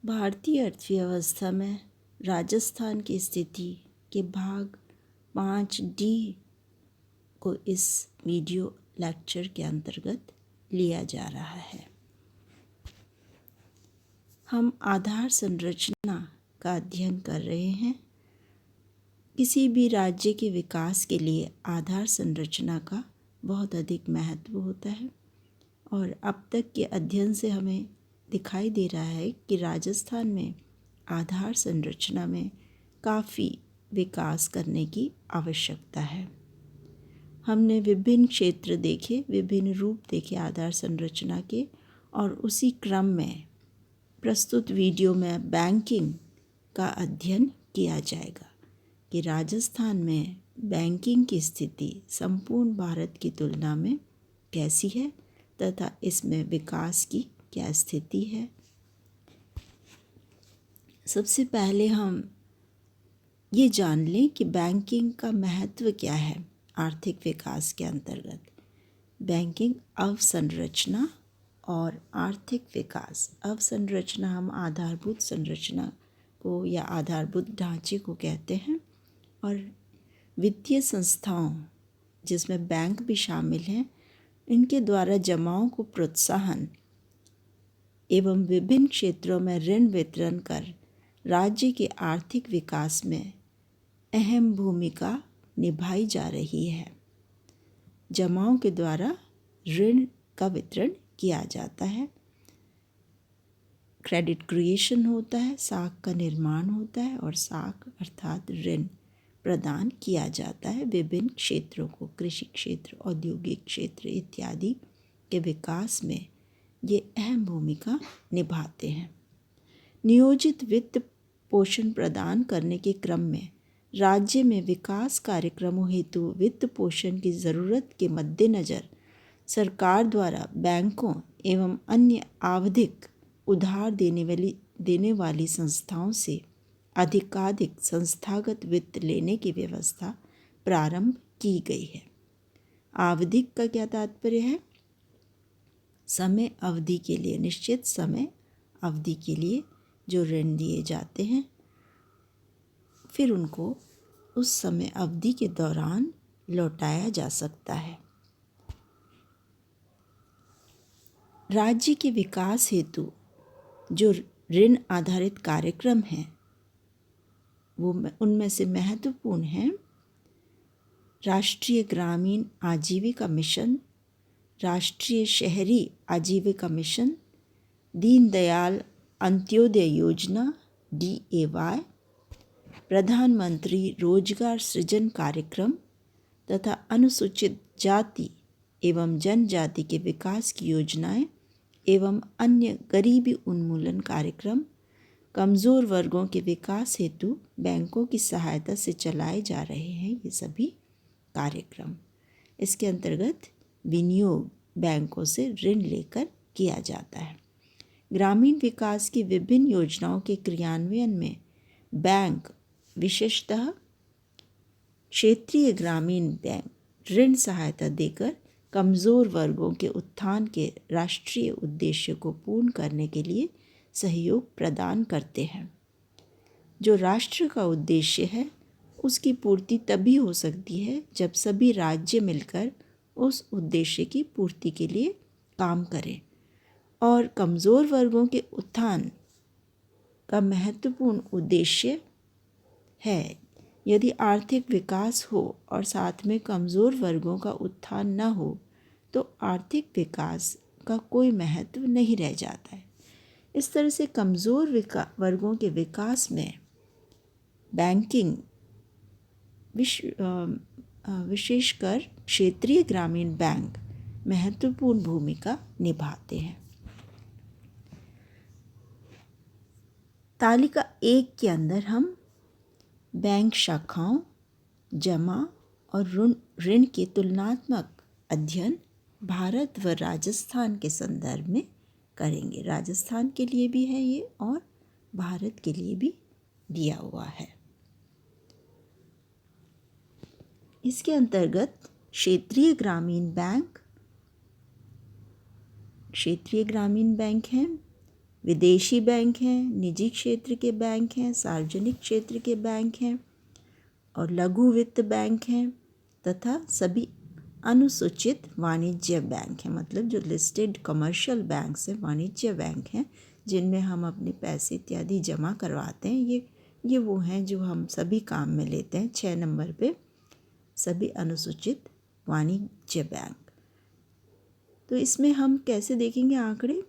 भारतीय अर्थव्यवस्था में राजस्थान की स्थिति के भाग 5D को इस वीडियो लेक्चर के अंतर्गत लिया जा रहा है। हम आधार संरचना का अध्ययन कर रहे हैं। किसी भी राज्य के विकास के लिए आधार संरचना का बहुत अधिक महत्व होता है और अब तक के अध्ययन से हमें दिखाई दे रहा है कि राजस्थान में आधार संरचना में काफ़ी विकास करने की आवश्यकता है। हमने विभिन्न क्षेत्र देखे, विभिन्न रूप देखे आधार संरचना के, और उसी क्रम में प्रस्तुत वीडियो में बैंकिंग का अध्ययन किया जाएगा कि राजस्थान में बैंकिंग की स्थिति संपूर्ण भारत की तुलना में कैसी है तथा इसमें विकास की क्या स्थिति है। सबसे पहले हम ये जान लें कि बैंकिंग का महत्व क्या है आर्थिक विकास के अंतर्गत। बैंकिंग अवसंरचना और आर्थिक विकास। अवसंरचना हम आधारभूत संरचना को या आधारभूत ढांचे को कहते हैं, और वित्तीय संस्थाओं जिसमें बैंक भी शामिल हैं, इनके द्वारा जमाओं को प्रोत्साहन एवं विभिन्न क्षेत्रों में ऋण वितरण कर राज्य के आर्थिक विकास में अहम भूमिका निभाई जा रही है। जमाओं के द्वारा ऋण का वितरण किया जाता है, क्रेडिट क्रिएशन होता है, साख का निर्माण होता है और साख अर्थात ऋण प्रदान किया जाता है विभिन्न क्षेत्रों को। कृषि क्षेत्र, औद्योगिक क्षेत्र इत्यादि के विकास में ये अहम भूमिका निभाते हैं। नियोजित वित्त पोषण प्रदान करने के क्रम में राज्य में विकास कार्यक्रमों हेतु वित्त पोषण की ज़रूरत के मद्देनज़र सरकार द्वारा बैंकों एवं अन्य आवधिक उधार देने वाली संस्थाओं से अधिकाधिक संस्थागत वित्त लेने की व्यवस्था प्रारंभ की गई है। आवधिक का क्या तात्पर्य है? समय अवधि के लिए, निश्चित समय अवधि के लिए जो ऋण दिए जाते हैं, फिर उनको उस समय अवधि के दौरान लौटाया जा सकता है। राज्य के विकास हेतु जो ऋण आधारित कार्यक्रम हैं, वो उनमें से महत्वपूर्ण हैं राष्ट्रीय ग्रामीण आजीविका मिशन, राष्ट्रीय शहरी आजीविका मिशन, दीनदयाल अंत्योदय योजना DAY, प्रधानमंत्री रोजगार सृजन कार्यक्रम तथा अनुसूचित जाति एवं जनजाति के विकास की योजनाएं एवं अन्य गरीबी उन्मूलन कार्यक्रम कमज़ोर वर्गों के विकास हेतु बैंकों की सहायता से चलाए जा रहे हैं। ये सभी कार्यक्रम इसके अंतर्गत विनियोग बैंकों से ऋण लेकर किया जाता है। ग्रामीण विकास की विभिन्न योजनाओं के क्रियान्वयन में बैंक विशेषतः क्षेत्रीय ग्रामीण बैंक ऋण सहायता देकर कमज़ोर वर्गों के उत्थान के राष्ट्रीय उद्देश्य को पूर्ण करने के लिए सहयोग प्रदान करते हैं। जो राष्ट्र का उद्देश्य है उसकी पूर्ति तभी हो सकती है जब सभी राज्य मिलकर उस उद्देश्य की पूर्ति के लिए काम करें, और कमज़ोर वर्गों के उत्थान का महत्वपूर्ण उद्देश्य है। यदि आर्थिक विकास हो और साथ में कमज़ोर वर्गों का उत्थान न हो तो आर्थिक विकास का कोई महत्व नहीं रह जाता है। इस तरह से कमज़ोर वर्गों के विकास में बैंकिंग विशेषकर क्षेत्रीय ग्रामीण बैंक महत्वपूर्ण भूमिका निभाते हैं। तालिका 1 के अंदर हम बैंक शाखाओं, जमा और ऋण के तुलनात्मक अध्ययन भारत व राजस्थान के संदर्भ में करेंगे। राजस्थान के लिए भी है ये और भारत के लिए भी दिया हुआ है। इसके अंतर्गत क्षेत्रीय ग्रामीण बैंक हैं, विदेशी बैंक हैं, निजी क्षेत्र के बैंक हैं, सार्वजनिक क्षेत्र के बैंक हैं और लघु वित्त बैंक हैं तथा सभी अनुसूचित वाणिज्य बैंक हैं, मतलब जो लिस्टेड कमर्शियल बैंक्स हैं, वाणिज्य बैंक हैं जिनमें हम अपने पैसे इत्यादि जमा करवाते हैं। ये वो हैं जो हम सभी काम में लेते हैं। 6 नंबर पे सभी अनुसूचित वाणिज्य बैंक। तो इसमें हम कैसे देखेंगे आंकड़े?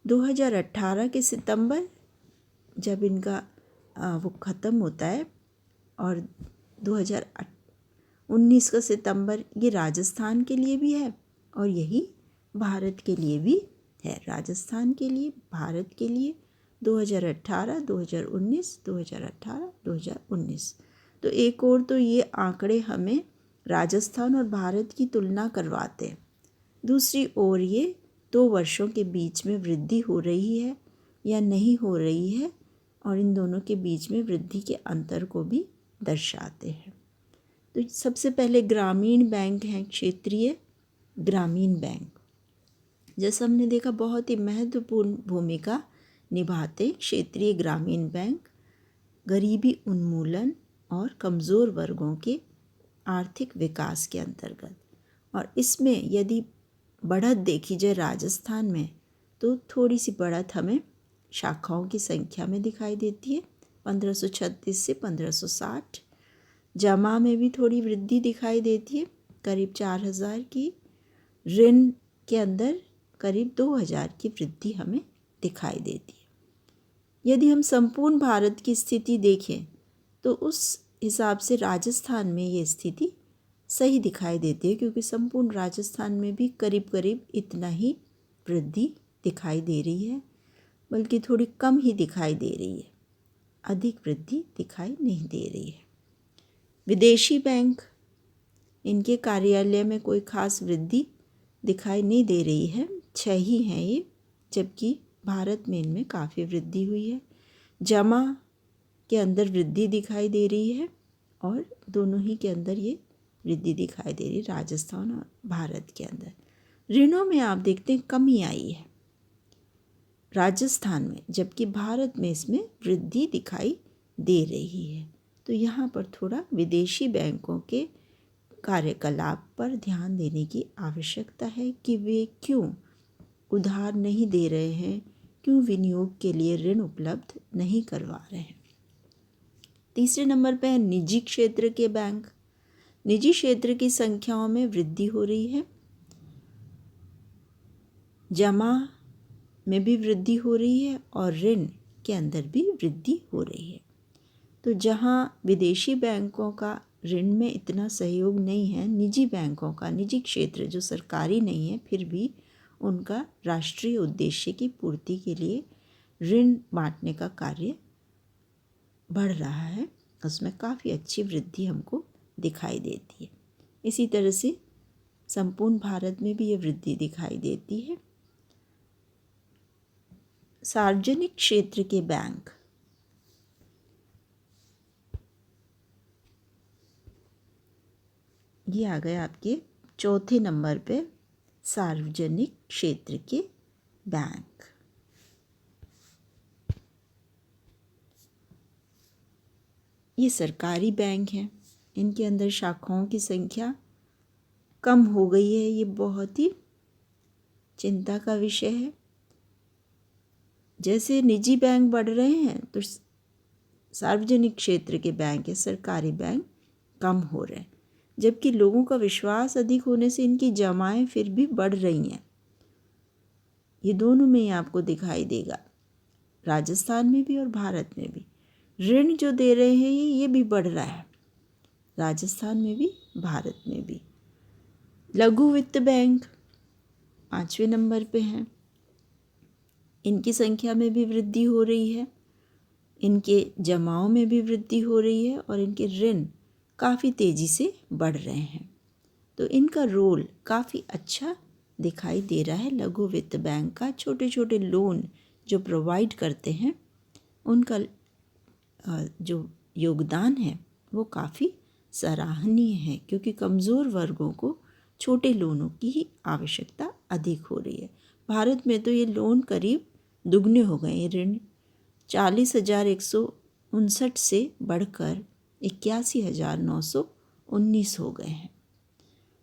2018 के सितंबर जब इनका वो ख़त्म होता है और 2019 का सितंबर ये राजस्थान के लिए भी है और यही भारत के लिए भी है। राजस्थान के लिए, भारत के लिए 2018, 2019, 2018, 2019। तो एक और तो ये आंकड़े हमें राजस्थान और भारत की तुलना करवाते हैं। दूसरी ओर ये 2 वर्षों के बीच में वृद्धि हो रही है या नहीं हो रही है और इन दोनों के बीच में वृद्धि के अंतर को भी दर्शाते हैं। तो सबसे पहले ग्रामीण बैंक हैं, क्षेत्रीय ग्रामीण बैंक। जैसा हमने देखा बहुत ही महत्वपूर्ण भूमिका निभाते क्षेत्रीय ग्रामीण बैंक गरीबी उन्मूलन और कमज़ोर वर्गों के आर्थिक विकास के अंतर्गत। और इसमें यदि बढ़त देखी जाए राजस्थान में तो थोड़ी सी बढ़त हमें शाखाओं की संख्या में दिखाई देती है, 1536 से 1560। जमा में भी थोड़ी वृद्धि दिखाई देती है, करीब 4000 की। ऋण के अंदर करीब 2000 की वृद्धि हमें दिखाई देती है। यदि हम संपूर्ण भारत की स्थिति देखें तो उस हिसाब से राजस्थान में ये स्थिति सही दिखाई देती है, क्योंकि संपूर्ण राजस्थान में भी करीब करीब इतना ही वृद्धि दिखाई दे रही है, बल्कि थोड़ी कम ही दिखाई दे रही है, अधिक वृद्धि दिखाई नहीं दे रही है। विदेशी बैंक, इनके कार्यालय में कोई खास वृद्धि दिखाई नहीं दे रही है, 6 ही हैं ये, जबकि भारत में इनमें काफ़ी वृद्धि हुई है। जमा के अंदर वृद्धि दिखाई दे रही है और दोनों ही के अंदर ये वृद्धि दिखाई दे रही है, राजस्थान और भारत के अंदर। ऋणों में आप देखते हैं कमी आई है राजस्थान में, जबकि भारत में इसमें वृद्धि दिखाई दे रही है। तो यहाँ पर थोड़ा विदेशी बैंकों के कार्यकलाप पर ध्यान देने की आवश्यकता है कि वे क्यों उधार नहीं दे रहे हैं, क्यों विनियोग के लिए ऋण उपलब्ध नहीं करवा रहे हैं। तीसरे नंबर पर है निजी क्षेत्र के बैंक। निजी क्षेत्र की संख्याओं में वृद्धि हो रही है, जमा में भी वृद्धि हो रही है और ऋण के अंदर भी वृद्धि हो रही है। तो जहाँ विदेशी बैंकों का ऋण में इतना सहयोग नहीं है, निजी बैंकों का, निजी क्षेत्र जो सरकारी नहीं है फिर भी उनका राष्ट्रीय उद्देश्य की पूर्ति के लिए ऋण बांटने का कार्य बढ़ रहा है, उसमें काफ़ी अच्छी वृद्धि हमको दिखाई देती है। इसी तरह से संपूर्ण भारत में भी ये वृद्धि दिखाई देती है। सार्वजनिक क्षेत्र के बैंक, ये आ गए आपके चौथे नंबर पे, सार्वजनिक क्षेत्र के बैंक। ये सरकारी बैंक हैं, इनके अंदर शाखाओं की संख्या कम हो गई है, ये बहुत ही चिंता का विषय है। जैसे निजी बैंक बढ़ रहे हैं तो सार्वजनिक क्षेत्र के बैंक या सरकारी बैंक कम हो रहे हैं, जबकि लोगों का विश्वास अधिक होने से इनकी जमाएं फिर भी बढ़ रही हैं। ये दोनों में ही आपको दिखाई देगा, राजस्थान में भी और भारत में भी। ऋण जो दे रहे हैं ये भी बढ़ रहा है, राजस्थान में भी भारत में भी। लघु वित्त बैंक 5वें नंबर पे हैं, इनकी संख्या में भी वृद्धि हो रही है, इनके जमाओं में भी वृद्धि हो रही है और इनके ऋण काफ़ी तेज़ी से बढ़ रहे हैं। तो इनका रोल काफ़ी अच्छा दिखाई दे रहा है लघु वित्त बैंक का। छोटे छोटे लोन जो प्रोवाइड करते हैं उनका जो योगदान है वो काफ़ी सराहनीय है, क्योंकि कमज़ोर वर्गों को छोटे लोनों की ही आवश्यकता अधिक हो रही है। भारत में तो ये लोन करीब दुगने हो गए। ऋण 40,159 से बढ़कर 81,919 हो गए हैं।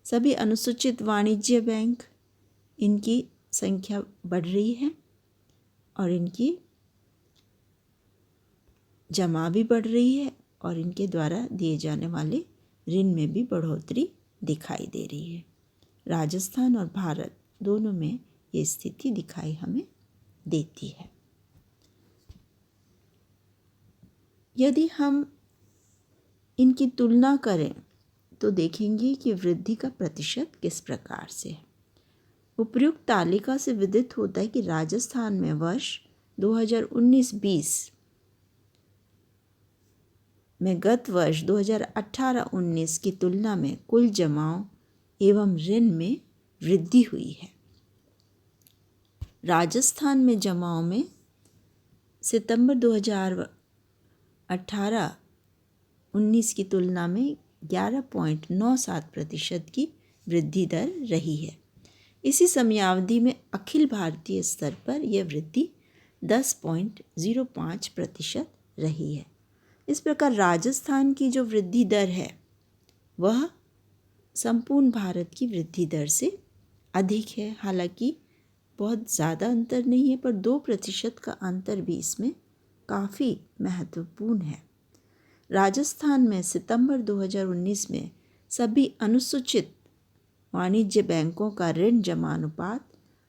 सभी अनुसूचित वाणिज्य बैंक, इनकी संख्या बढ़ रही है और इनकी जमा भी बढ़ रही है और इनके द्वारा दिए जाने वाले ऋण में भी बढ़ोतरी दिखाई दे रही है। राजस्थान और भारत दोनों में ये स्थिति दिखाई हमें देती है। यदि हम इनकी तुलना करें तो देखेंगे कि वृद्धि का प्रतिशत किस प्रकार से है। उपर्युक्त तालिका से विदित होता है कि राजस्थान में वर्ष 2019-20 में गत वर्ष 2018-19 की तुलना में कुल जमाओं एवं ऋण में वृद्धि हुई है। राजस्थान में जमाओं में सितंबर 2018-19 की तुलना में 11.97% की वृद्धि दर रही है। इसी समयावधि में अखिल भारतीय स्तर पर यह वृद्धि 10.05% रही है। इस प्रकार राजस्थान की जो वृद्धि दर है वह संपूर्ण भारत की वृद्धि दर से अधिक है। हालांकि बहुत ज़्यादा अंतर नहीं है, पर 2% का अंतर भी इसमें काफ़ी महत्वपूर्ण है। राजस्थान में सितंबर 2019 में सभी अनुसूचित वाणिज्य बैंकों का ऋण जमा अनुपात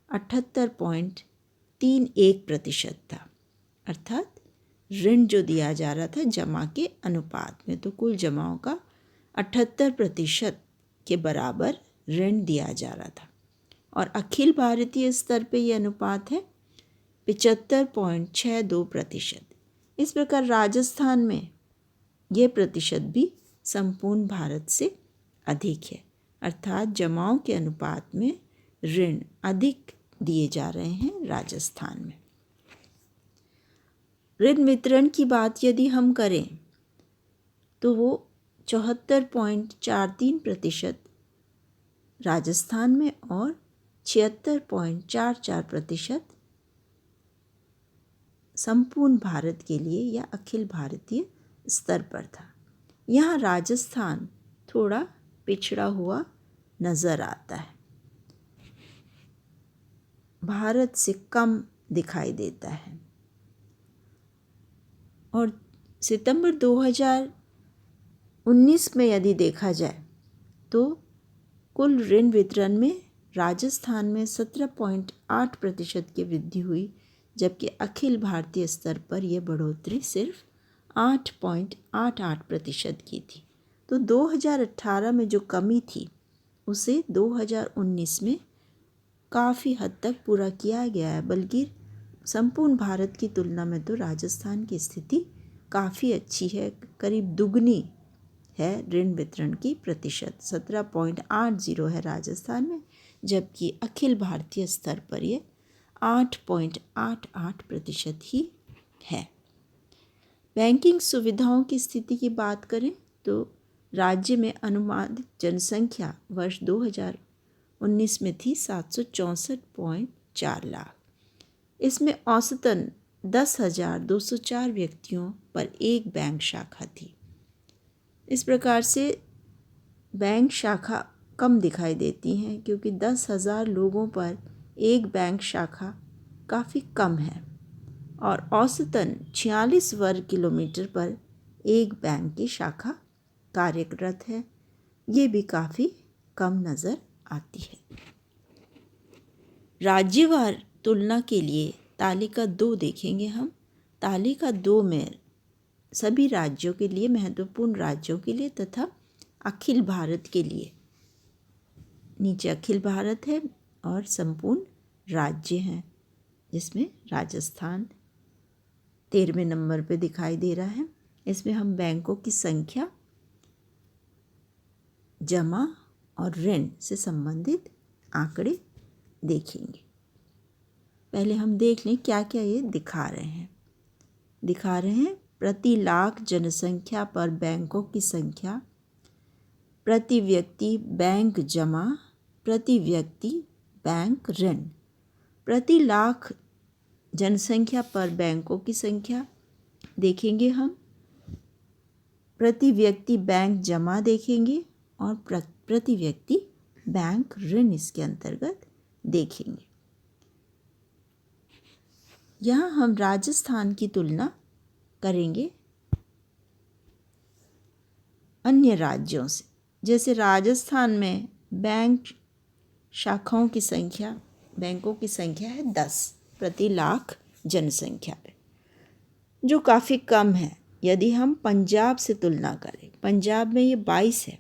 78.31% था। अर्थात ऋण जो दिया जा रहा था जमा के अनुपात में, तो कुल जमाओं का 78% के बराबर ऋण दिया जा रहा था। और अखिल भारतीय स्तर पे यह अनुपात है 75.62%। इस प्रकार राजस्थान में यह प्रतिशत भी संपूर्ण भारत से अधिक है। अर्थात जमाओं के अनुपात में ऋण अधिक दिए जा रहे हैं राजस्थान में। ऋण वितरण की बात यदि हम करें तो वो 74.43% राजस्थान में और 76.44% संपूर्ण भारत के लिए या अखिल भारतीय स्तर पर था। यहाँ राजस्थान थोड़ा पिछड़ा हुआ नज़र आता है, भारत से कम दिखाई देता है। और सितंबर 2019 में यदि देखा जाए तो कुल ऋण वितरण में राजस्थान में 17.8% की वृद्धि हुई, जबकि अखिल भारतीय स्तर पर यह बढ़ोतरी सिर्फ 8.88% की थी। तो 2018 में जो कमी थी उसे 2019 में काफ़ी हद तक पूरा किया गया है। बल्कि संपूर्ण भारत की तुलना में तो राजस्थान की स्थिति काफ़ी अच्छी है, करीब दुगनी है ऋण वितरण की प्रतिशत। 17.80 है राजस्थान में, जबकि अखिल भारतीय स्तर पर ये 8.88% ही है। बैंकिंग सुविधाओं की स्थिति की बात करें तो राज्य में अनुमानित जनसंख्या वर्ष 2019 में थी 764.4 लाख। इसमें औसतन 10,204 व्यक्तियों पर एक बैंक शाखा थी। इस प्रकार से बैंक शाखा कम दिखाई देती हैं, क्योंकि 10,000 लोगों पर एक बैंक शाखा काफ़ी कम है और औसतन 46 वर्ग किलोमीटर पर एक बैंक की शाखा कार्यरत है। ये भी काफ़ी कम नज़र आती है। राज्यवार तुलना के लिए तालिका 2 देखेंगे हम। तालिका 2 में सभी राज्यों के लिए, महत्वपूर्ण राज्यों के लिए तथा अखिल भारत के लिए, नीचे अखिल भारत है और संपूर्ण राज्य हैं, जिसमें राजस्थान 13वें नंबर पे दिखाई दे रहा है। इसमें हम बैंकों की संख्या, जमा और ऋण से संबंधित आंकड़े देखेंगे। पहले हम देख लें क्या क्या ये दिखा रहे हैं। प्रति लाख जनसंख्या पर बैंकों की संख्या, प्रति व्यक्ति बैंक जमा, प्रति व्यक्ति बैंक ऋण। प्रति लाख जनसंख्या पर बैंकों की संख्या देखेंगे हम, प्रति व्यक्ति बैंक जमा देखेंगे और प्रति व्यक्ति बैंक ऋण इसके अंतर्गत देखेंगे। यहाँ हम राजस्थान की तुलना करेंगे अन्य राज्यों से। जैसे राजस्थान में बैंक शाखाओं की संख्या, बैंकों की संख्या है 10 प्रति लाख जनसंख्या पे, जो काफ़ी कम है यदि हम पंजाब से तुलना करें। पंजाब में ये 22 है।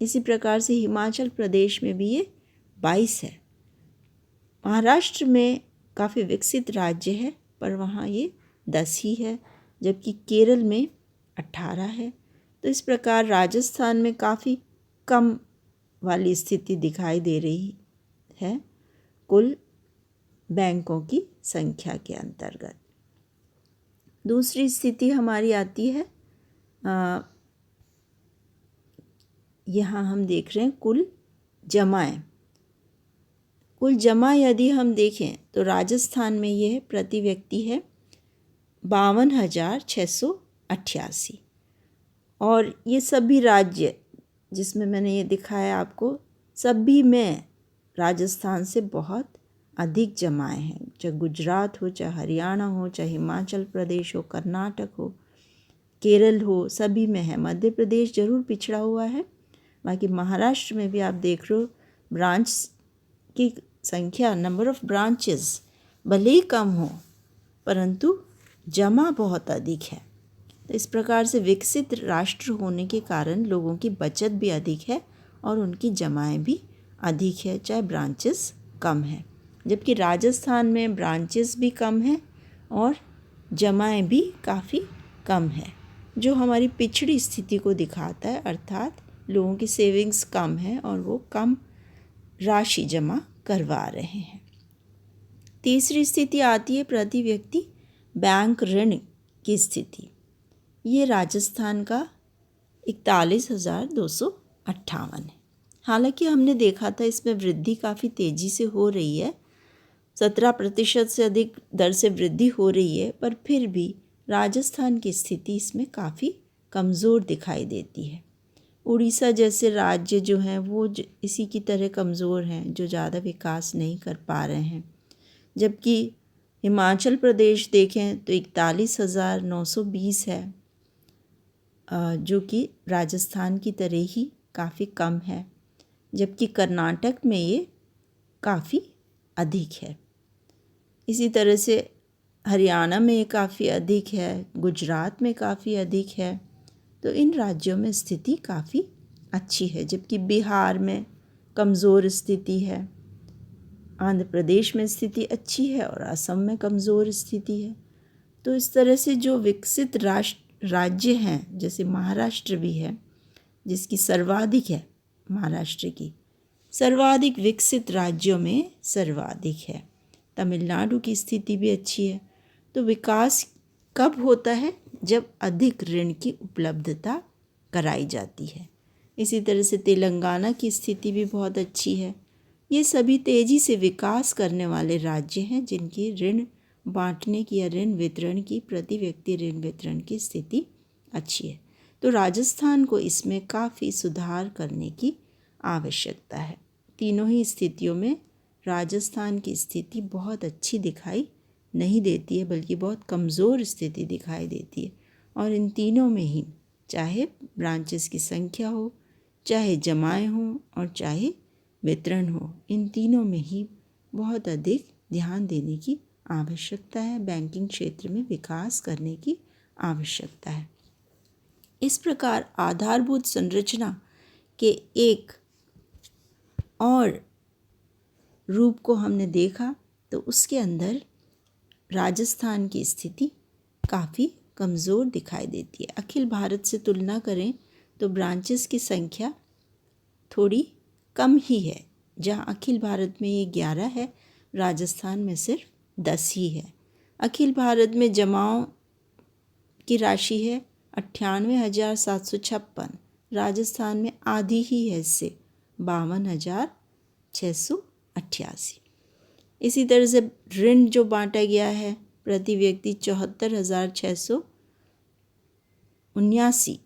इसी प्रकार से हिमाचल प्रदेश में भी ये 22 है। महाराष्ट्र में काफ़ी विकसित राज्य है पर वहाँ ये 10 ही है, जबकि केरल में 18 है। तो इस प्रकार राजस्थान में काफ़ी कम वाली स्थिति दिखाई दे रही है कुल बैंकों की संख्या के अंतर्गत। दूसरी स्थिति हमारी आती है, यहाँ हम देख रहे हैं कुल जमाएं। कुल जमा यदि हम देखें तो राजस्थान में यह प्रति व्यक्ति है 52,688, और ये सभी राज्य जिसमें मैंने ये दिखाया आपको, सभी में राजस्थान से बहुत अधिक जमाएं हैं। चाहे गुजरात हो, चाहे हरियाणा हो, चाहे हिमाचल प्रदेश हो, कर्नाटक हो, केरल हो, सभी में है। मध्य प्रदेश जरूर पिछड़ा हुआ है। बाकी महाराष्ट्र में भी आप देख रहे हो ब्रांच की संख्या, नंबर ऑफ ब्रांचेस भले ही कम हो परंतु जमा बहुत अधिक है। तो इस प्रकार से विकसित राष्ट्र होने के कारण लोगों की बचत भी अधिक है और उनकी जमाएं भी अधिक है, चाहे ब्रांचेस कम है। जबकि राजस्थान में ब्रांचेस भी कम हैं और जमाएं भी काफ़ी कम है, जो हमारी पिछड़ी स्थिति को दिखाता है। अर्थात लोगों की सेविंग्स कम है और वो कम राशि जमा करवा रहे हैं। तीसरी स्थिति आती है प्रति व्यक्ति बैंक ऋण की स्थिति। ये राजस्थान का 41,258 है। हालांकि हमने देखा था इसमें वृद्धि काफ़ी तेज़ी से हो रही है, 17% से अधिक दर से वृद्धि हो रही है, पर फिर भी राजस्थान की स्थिति इसमें काफ़ी कमज़ोर दिखाई देती है। उड़ीसा जैसे राज्य जो हैं वो इसी की तरह कमज़ोर हैं, जो ज़्यादा विकास नहीं कर पा रहे हैं। जबकि हिमाचल प्रदेश देखें तो 41,920 है, जो कि राजस्थान की तरह ही काफ़ी कम है। जबकि कर्नाटक में ये काफ़ी अधिक है। इसी तरह से हरियाणा में ये काफ़ी अधिक है, गुजरात में काफ़ी अधिक है। तो इन राज्यों में स्थिति काफ़ी अच्छी है। जबकि बिहार में कमज़ोर स्थिति है, आंध्र प्रदेश में स्थिति अच्छी है और असम में कमज़ोर स्थिति है। तो इस तरह से जो विकसित राज्य हैं, जैसे महाराष्ट्र भी है जिसकी सर्वाधिक है, महाराष्ट्र की सर्वाधिक विकसित राज्यों में सर्वाधिक है। तमिलनाडु की स्थिति भी अच्छी है। तो विकास कब होता है? जब अधिक ऋण की उपलब्धता कराई जाती है। इसी तरह से तेलंगाना की स्थिति भी बहुत अच्छी है। ये सभी तेज़ी से विकास करने वाले राज्य हैं जिनकी ऋण बांटने की या ऋण वितरण की, प्रति व्यक्ति ऋण वितरण की स्थिति अच्छी है। तो राजस्थान को इसमें काफ़ी सुधार करने की आवश्यकता है। तीनों ही स्थितियों में राजस्थान की स्थिति बहुत अच्छी दिखाई नहीं देती है, बल्कि बहुत कमज़ोर स्थिति दिखाई देती है। और इन तीनों में ही चाहे ब्रांचेस की संख्या हो, चाहे जमाएं हों और चाहे वितरण हो, इन तीनों में ही बहुत अधिक ध्यान देने की आवश्यकता है। बैंकिंग क्षेत्र में विकास करने की आवश्यकता है। इस प्रकार आधारभूत संरचना के एक और रूप को हमने देखा तो उसके अंदर राजस्थान की स्थिति काफ़ी कमज़ोर दिखाई देती है। अखिल भारत से तुलना करें तो ब्रांचेस की संख्या थोड़ी कम ही है। जहाँ अखिल भारत में ये 11 है, राजस्थान में सिर्फ 10 ही है। अखिल भारत में जमाओं की राशि है 98,756, राजस्थान में आधी ही है इससे 52,688। इसी तरह से ऋण जो बांटा गया है प्रति व्यक्ति 74,679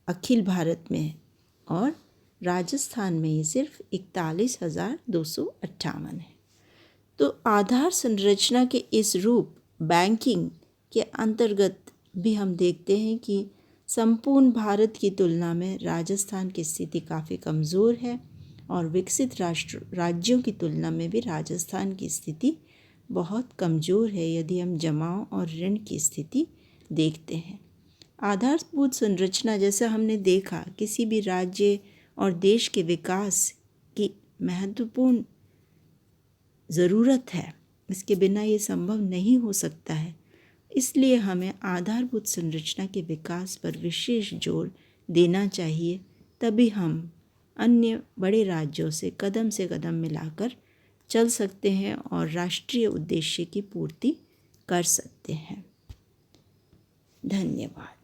अखिल भारत में है और राजस्थान में ये सिर्फ 41,258 है। तो आधार संरचना के इस रूप बैंकिंग के अंतर्गत भी हम देखते हैं कि संपूर्ण भारत की तुलना में राजस्थान की स्थिति काफ़ी कमज़ोर है और विकसित राज्यों की तुलना में भी राजस्थान की स्थिति बहुत कमज़ोर है यदि हम जमाओं और ऋण की स्थिति देखते हैं। आधारभूत संरचना जैसा हमने देखा किसी भी राज्य और देश के विकास की महत्वपूर्ण ज़रूरत है, इसके बिना ये संभव नहीं हो सकता है। इसलिए हमें आधारभूत संरचना के विकास पर विशेष जोर देना चाहिए, तभी हम अन्य बड़े राज्यों से कदम मिलाकर चल सकते हैं और राष्ट्रीय उद्देश्य की पूर्ति कर सकते हैं। धन्यवाद।